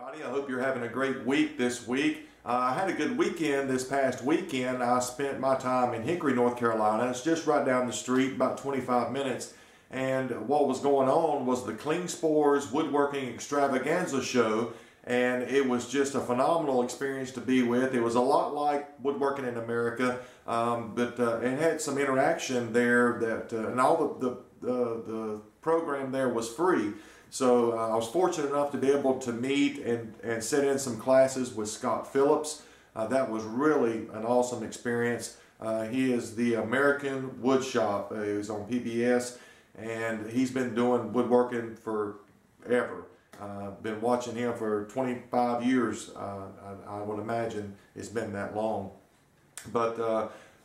everybody. I hope you're having a great week this week. I had a good weekend this past weekend. I spent my time in Hickory, North Carolina. It's just right down the street, about 25 minutes. And what was going on was the Klingspor's Woodworking Extravaganza show. And it was just a phenomenal experience to be with. It was a lot like Woodworking in America, but it had some interaction there that, and all the program there was free. So I was fortunate enough to be able to meet and sit in some classes with Scott Phillips. That was really an awesome experience. He is the American Woodshop. He was on PBS, and he's been doing woodworking forever. Been watching him for 25 years. I would imagine it's been that long. But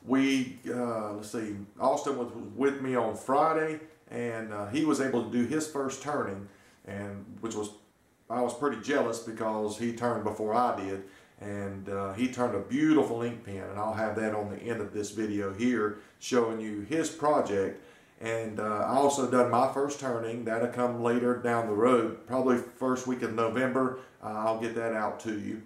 let's see, Austin was with me on Friday, and he was able to do his first turning, and I was pretty jealous because he turned before I did, and he turned a beautiful ink pen, and I'll have that on the end of this video here showing you his project. And I also done my first turning. That'll come later down the road, probably first week of November. I'll get that out to you.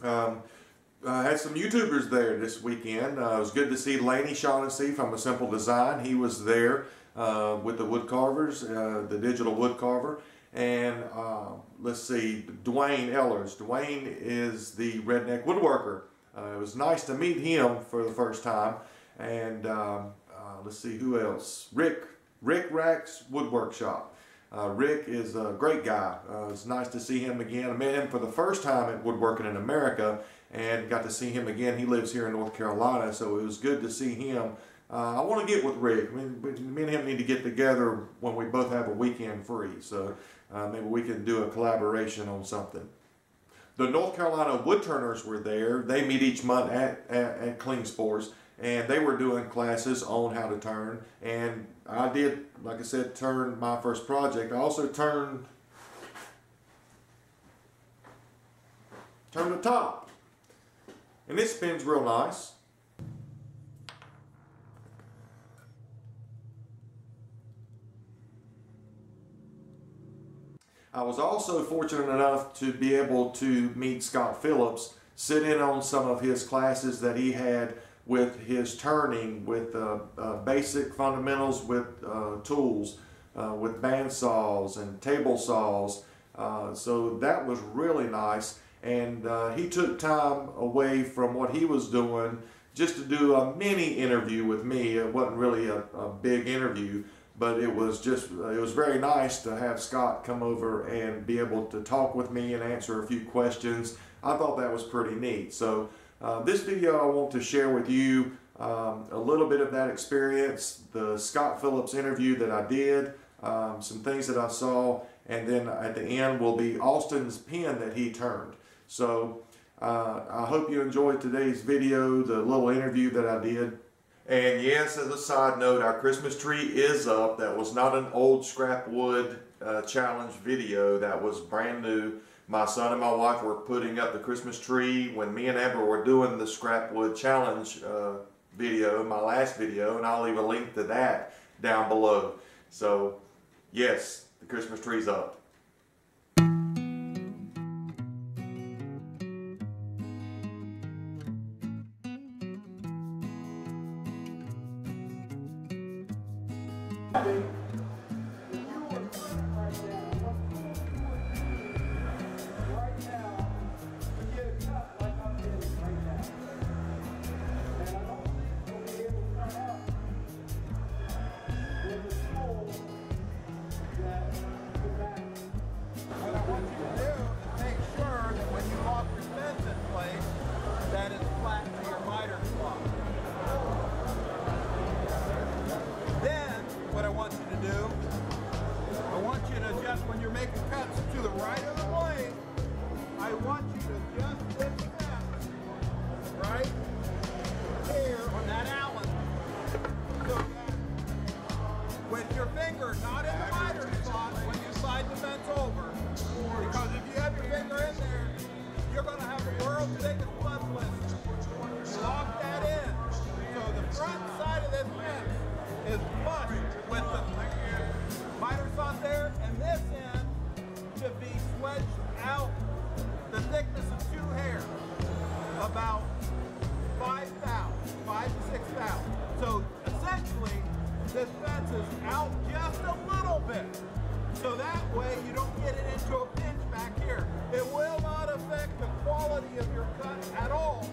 I had some YouTubers there this weekend. It was good to see Laney, Shaughnessy from A Simple Design. He was there with the wood carvers, the digital wood carver. And let's see, Dwayne Eller. Dwayne is the Redneck Woodworker. It was nice to meet him for the first time. And let's see who else. Rick Rack's Woodworkshop. Rick is a great guy. It's nice to see him again. I met him for the first time at Woodworking in America and got to see him again. He lives here in North Carolina, so it was good to see him. I want to get with Rick. I mean, me and him need to get together when we both have a weekend free. So maybe we can do a collaboration on something. The North Carolina Woodturners were there. They meet each month at Klingspor's. And they were doing classes on how to turn, and I did, like I said, turn my first project. I also turned the top, and it spins real nice. I was also fortunate enough to be able to meet Scott Phillips, sit in on some of his classes that he had with his turning, with basic fundamentals with tools, with band saws and table saws. So that was really nice. And he took time away from what he was doing just to do a mini interview with me. It wasn't really a big interview, but it was very nice to have Scott come over and be able to talk with me and answer a few questions. I thought that was pretty neat. So this video I want to share with you a little bit of that experience, the Scott Phillips interview that I did, some things that I saw, and then at the end will be Austin's pen that he turned. So I hope you enjoyed today's video, the little interview that I did. And yes, as a side note, our Christmas tree is up. That was not an old scrap wood challenge video. That was brand new. My son and my wife were putting up the Christmas tree when me and Amber were doing the scrap wood challenge video, my last video, and I'll leave a link to that down below. So yes, the Christmas tree's up. When you're making cuts to the right of the blade, I want you to adjust this step right here on that Allen, so that with your finger not in the miter spot when you slide the fence over, because if you have your finger in there, you're going to have the world's biggest blood blister. Lock that in. So the front side of this fence is flush with the miter saw there, and this end should be wedged out about 5,000, 5 to 6,000. So essentially, this fence is out just a little bit. So that way you don't get it into a pinch back here. It will not affect the quality of your cut at all,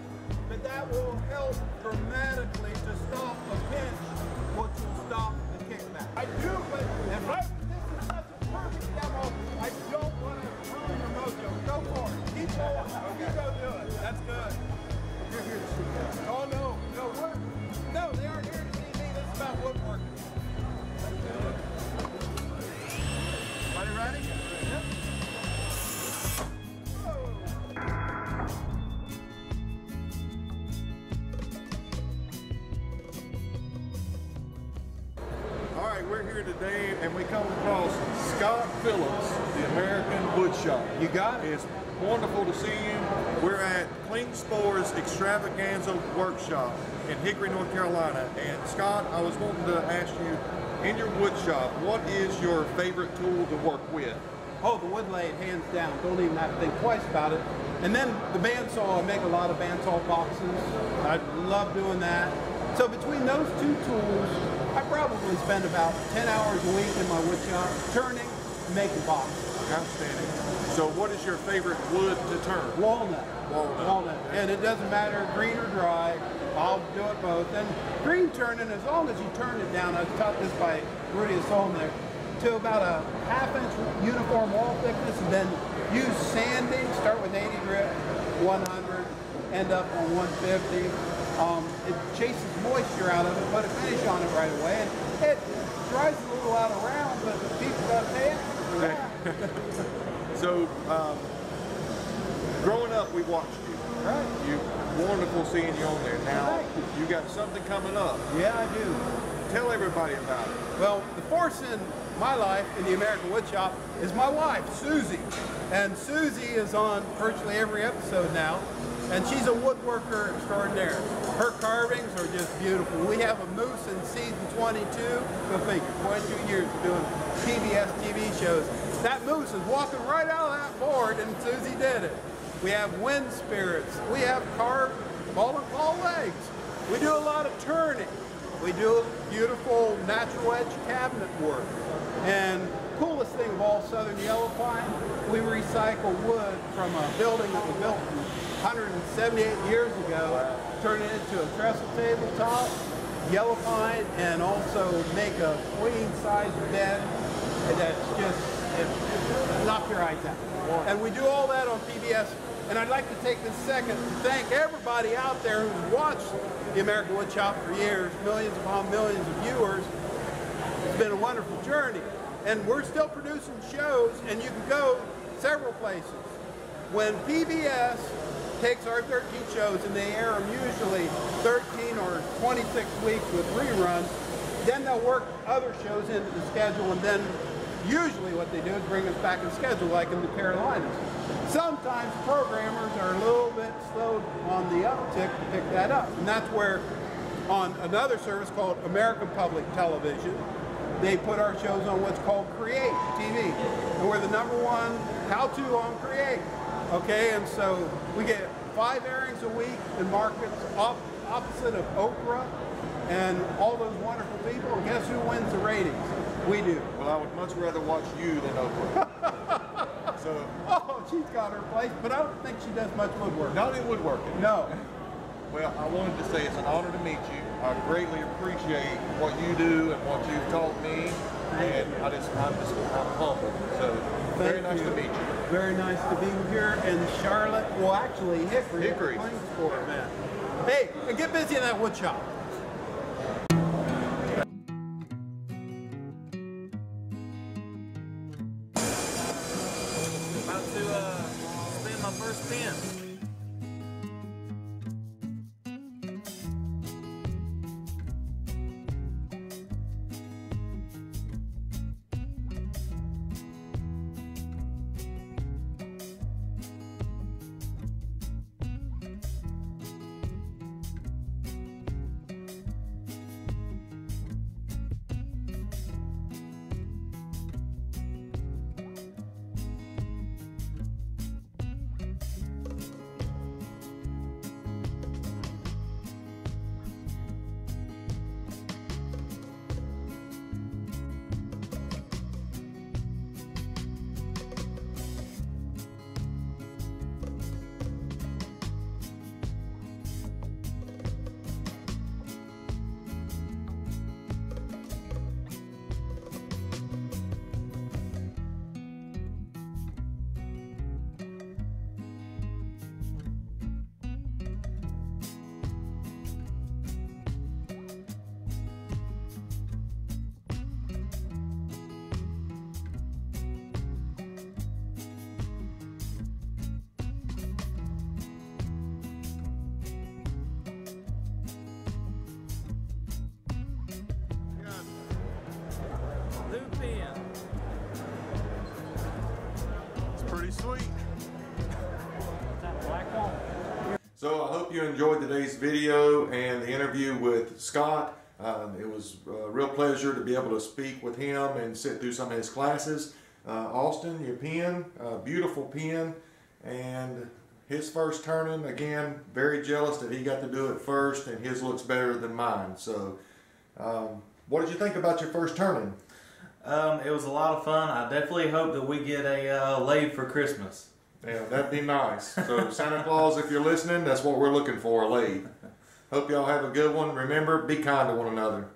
but that will help dramatically to stop the pinch, which will stop the kickback. I do, but if this is such a perfect demo, I don't want to ruin your mojo. Go for it. Keep going. Okay. You go do it. That's good. You're here to see that. Oh no, no, they aren't here to see me. This is about woodworking. Everybody ready? Yep. All right, we're here today and we come across Scott Phillips, the American Woodshop. You got it. It's wonderful to see you. We're at Klingspor's Extravaganza workshop in Hickory, North Carolina. And Scott, I was wanting to ask you, in your wood shop, what is your favorite tool to work with? Oh, the wood lathe, hands down. Don't even have to think twice about it. And then the bandsaw, I make a lot of bandsaw boxes. I love doing that. So between those two tools, I probably spend about 10 hours a week in my wood shop turning and making boxes. Outstanding. So what is your favorite wood to turn? Walnut. Walnut. And it doesn't matter green or dry. I'll do it both. And green turning, as long as you turn it down, I was taught this by Rudy Solner, to about a ½ inch uniform wall thickness, and then use sanding. Start with 80 grit, 100, end up on 150. It chases moisture out of it, put a finish on it right away. And it dries a little out around, but people got to pay extra for that. So, growing up, we watched you. Right. Wonderful seeing you on there. Now, you got something coming up. Yeah, I do. Tell everybody about it. Well, the force in my life in the American Woodshop is my wife, Susie. And Susie is on virtually every episode now. And she's a woodworker extraordinaire. Her carvings are just beautiful. We have a moose in season 22. Go figure, 22 years of doing PBS TV shows. That moose is walking right out of that board, and Susie did it. We have wind spirits. We have carved ball and claw legs. We do a lot of turning. We do beautiful natural edge cabinet work. And coolest thing of all, southern yellow pine, we recycle wood from a building that was built 178 years ago, turn it into a trestle tabletop, yellow pine, and also make a queen size bed that's just, knock your eyes out. And we do all that on PBS. And I'd like to take this second to thank everybody out there who's watched the American Woodshop for years, millions upon millions of viewers. It's been a wonderful journey. And we're still producing shows, and you can go several places. When PBS takes our 13 shows and they air them usually 13 or 26 weeks with reruns, then they'll work other shows into the schedule, and then usually what they do is bring us back in schedule, like in the Carolinas. Sometimes programmers are a little bit slow on the uptick to pick that up, and that's where on another service called American Public Television, they put our shows on what's called Create TV, and we're the #1 how-to on Create. Okay, and so we get 5 airings a week in markets opposite of Oprah and all those wonderful people. And guess who wins the ratings? We do. Well, I would much rather watch you than Oprah. Oh, she's got her place, but I don't think she does much woodwork. Not in woodworking. No. Well, I wanted to say it's an honor to meet you. I greatly appreciate what you do and what you've taught me, and I'm humbled. So, very nice to meet you. Very nice to be here in Charlotte. Well, actually, Hickory. Klingspor, man. Hey, and get busy in that wood shop. About to spin my first pin. pretty sweet. So I hope you enjoyed today's video and the interview with Scott. It was a real pleasure to be able to speak with him and sit through some of his classes. Austin, your pen, beautiful pen, and his first turning, again, very jealous that he got to do it first and his looks better than mine. So what did you think about your first turning? It was a lot of fun. I definitely hope that we get a lathe for Christmas. Yeah, that'd be nice. So Santa Claus, if you're listening, that's what we're looking for, a lathe. Hope y'all have a good one. Remember, be kind to one another.